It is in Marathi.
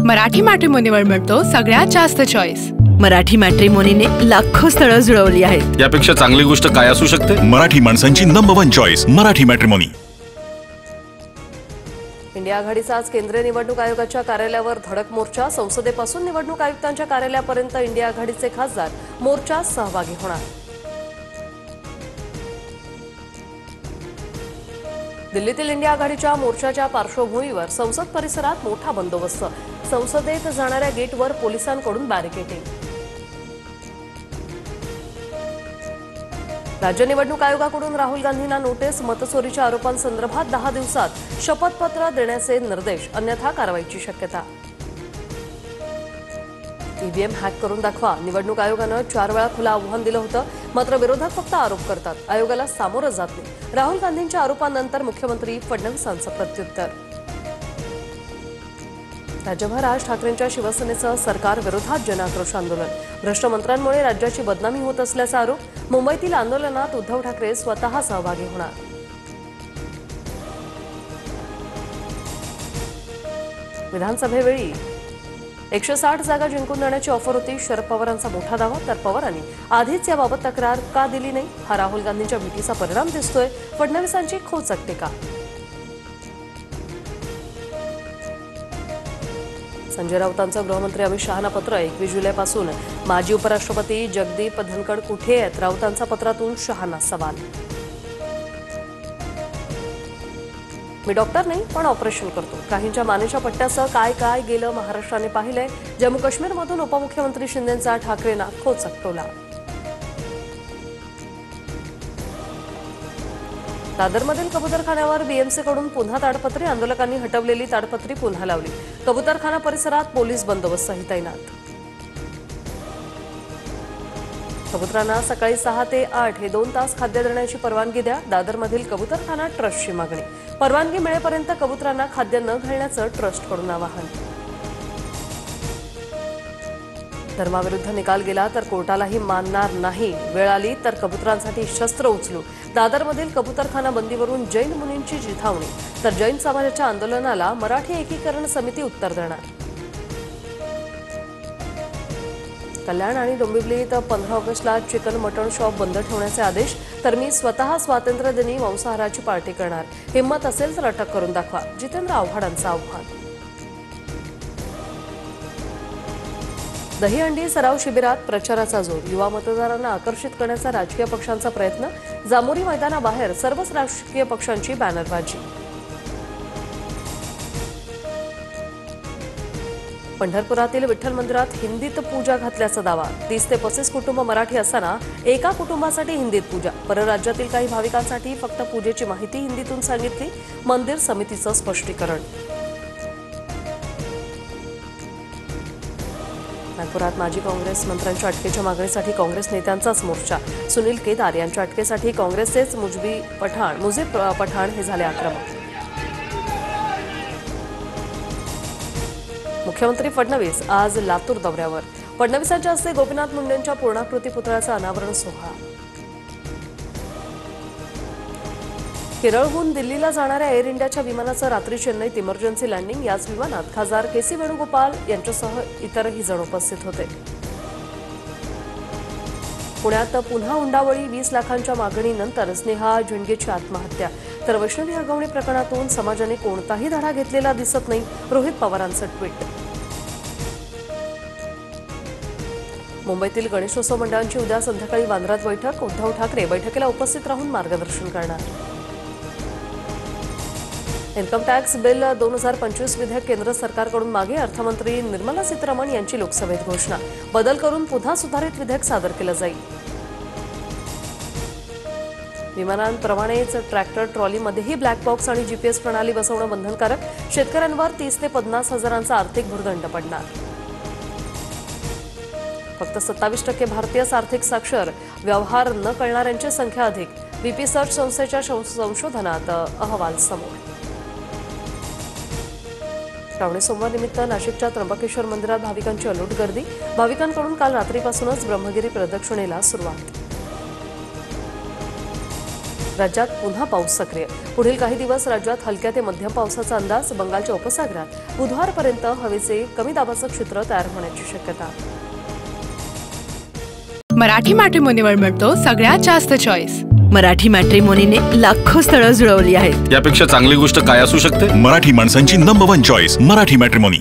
मराठी मॅट्रिमोनीवर मिळतो सगळ्यात जास्त चॉईस। मराठी मॅट्रिमोनीने लाखो स्थळं जुळवली आहेत। यापेक्षा चांगली गोष्ट काय असू शकते? मराठी माणसांची number 1 choice Marathi matrimony. India आघाडीचा आज केंद्रीय निवडणूक आयोगाच्या कार्यालयावर धडक मोर्चा। संसदेपासून निवडणूक आयुक्तांच्या कार्यालयापर्यंत इंडिया आघाडीचे खासदार मोर्चात सहभागी होणार। दिल्लीतील इंडिया आघाडीच्या मोर्चाच्या पार्श्वभूमीवर संसद परिसरात मोठा बंदोबस्त। संसदेत जाणाऱ्या गेटवर पोलिसांकडून बॅरिकेडिंग। राज्य निवडणूक आयोगाकडून राहुल गांधींना नोटीस। मतचोरीच्या आरोपांसंदर्भात 10 दिवसात शपथपत्र देण्याचे निर्देश, अन्यथा कारवाईची शक्यता। ईव्हीएम हॅक करून दाखवा। निवडणूक आयोगानं 4 वेळा खुलं आव्हान दिलं होतं, मात्र विरोधक फक्त आरोप करतात, आयोगाला सामोरं जात नाही। राहुल गांधींच्या आरोपांनंतर मुख्यमंत्री फडणवीसांचं प्रत्युत्तर। राज्यभर आज ठाकरेंच्या शिवसेनेचं सरकार विरोधात जनआक्रोश आंदोलन। भ्रष्ट मंत्र्यांमुळे राज्याची बदनामी होत असल्याचा आरोप। मुंबईतील आंदोलनात उद्धव ठाकरे स्वतः सहभागी होणार। विधानसभेवेळी 160 जागा जिंकून देण्याची ऑफर होती। शरद पवारांचा मोठा दावा, तर पवारांनी आधीच याबाबत तक्रार का दिली नाही? हा राहुल गांधींच्या भेटीचा परिणाम दिसतोय। फडणवीसांची खोचक टीका। संजय राऊतांचं गृहमंत्री अमित शहांना पत्र। 21 जुलैपासून माजी उपराष्ट्रपती जगदीप धनखड कुठे आहेत? राऊतांचा पत्रातून शहांना सवाल। मी डॉक्टर नाही, पण ऑपरेशन करतो। काहींच्या मानेच्या पट्ट्यासह काय काय गेलं महाराष्ट्राने पाहिलंय। जम्मू काश्मीरमधून उपमुख्यमंत्री शिंदेंचा ठाकरेंना खोचक टोला। दादरमधील कबूतरखान्यावर बीएमसीकडून पुन्हा ताडपत्री। आंदोलकांनी हटवलेली ताडपत्री पुन्हा लावली। कबूतरखाना परिसरात पोलीस बंदोबस्तही तैनात। कबुतरांना सकाळी 6 ते 8 हे 2 तास खाद्य देण्याची परवानगी द्या। दादरमधील कबूतरखाना ट्रस्टची मागणी। परवानगी मिळेपर्यंत कबुतरांना खाद्य न घालण्याचं ट्रस्टकडून आवाहन। धर्माविरुद्ध निकाल गेला तर कोर्टालाही मानणार नाही। वेळ आली तर कबुतरांसाठी शस्त्र उचलू। दादरमधील कबूतरखाना बंदीवरून जैन मुनींची चिथावणी, तर जैन समाजाच्या आंदोलनाला मराठी एकीकरण समिती उत्तर देणार। कल्याण आणि डोंबिवलीत 15 ऑगस्टला चिकन मटण शॉप बंद ठेवण्याचे आदेश, तर मी स्वतः स्वातंत्र्यदिनी मांसाहाराची पार्टी करणार। हिंमत असेल तर अटक करून दाखवा, जितेंद्र आव्हाडांचं आव्हान। दहीहंडी सराव शिबिरात प्रचाराचा जोर। युवा मतदारांना आकर्षित करण्याचा राजकीय पक्षांचा प्रयत्न। जामोरी मैदानाबाहेर सर्वच राजकीय पक्षांची बॅनरबाजी। पंढरपुरातील विठ्ठल मंदिरात हिंदीत पूजा घातल्याचा दावा। 30 ते 35 कुटुंब मराठी असताना एका कुटुंबासाठी हिंदीत पूजा। परराज्यातील काही भाविकांसाठी फक्त पूजेची माहिती हिंदीतून सांगितली। मंदिर समितीचं स्पष्टीकरण। नागपुरात माजी काँग्रेस मंत्र्यांच्या अटकेच्या मागणीसाठी काँग्रेस नेत्यांचाच मोर्चा। सुनील केदार यांच्या अटकेसाठी काँग्रेसचेच मुजीब पठाण हे झाले आक्रमक। मुख्यमंत्री फडणवीस आज लातूर दौऱ्यावर। फडणवीसांच्या हस्ते गोपीनाथ मुंडेंच्या पूर्णाकृती पुतळ्याचा अनावरण सोहळा। केरळहून दिल्लीला जाणाऱ्या एअर इंडियाच्या विमानाचं रात्री चेन्नईत इमर्जन्सी लँडिंग। याच विमानात खासदार केसी वेणुगोपाल यांच्यासह इतरही जण उपस्थित होते। पुण्यात पुन्हा हुंडाबळी। 20 लाखांच्या मागणीनंतर स्नेहा झिंडगेची आत्महत्या, तर वैष्णवी हगवणे प्रकरणातून समाजाने कोणताही धडा घेतलेला दिसत नाही। रोहित पवारांचं ट्विट। मुंबईतील गणेशोत्सव मंडळांची उद्या संध्याकाळी वांद्र्यात बैठक। उद्धव ठाकरे बैठकीला उपस्थित राहून मार्गदर्शन करणार। इन्कम टॅक्स बिल 2025 विधेयक केंद्र सरकारकडून मागे। अर्थमंत्री निर्मला सीतारामन यांची लोकसभेत घोषणा। बदल करून पुन्हा सुधारित विधेयक सादर केलं जाईल। विमानांप्रमाणेच ट्रॅक्टर ट्रॉलीमध्येही ब्लॅक बॉक्स आणि जीपीएस प्रणाली बसवणं बंधनकारक। शेतकऱ्यांवर 30 ते 50 हजारांचा आर्थिक भुर्दंड पडणार। फक्त 27% भारतीयच आर्थिक साक्षर। व्यवहार न कळणाऱ्यांची संख्या अधिक। बीपी सर्च संस्थेच्या संशोधनात अहवाल समोर। श्रावणी सोमवार निमित्त नाशिकच्या त्र्यंबकेश्वर मंदिरात भाविकांची अलोट गर्दी। भाविकांकडून काल रात्रीपासूनच ब्रह्मगिरी प्रदक्षिणेला सुरुवात। राज्यात पुन्हा पाऊस सक्रिय. पुढील काही दिवस राज्यात हलक्या ते मध्यम पावसाचा अंदाज. बंगालच्या उपसागरात बुधवारपर्यंत हवेचे कमी दाबाचं क्षेत्र तयार होण्याची शक्यता. मराठी मॅट्रिमोनीवर मिळतो सगळ्यात जास्त चॉईस. मराठी मॅट्रिमोनीने लाखो स्थळं जुळवली आहेत. यापेक्षा चांगली गोष्ट काय असू शकते? मराठी माणसांची नंबर 1 चॉईस मराठी मॅट्रिमोनी.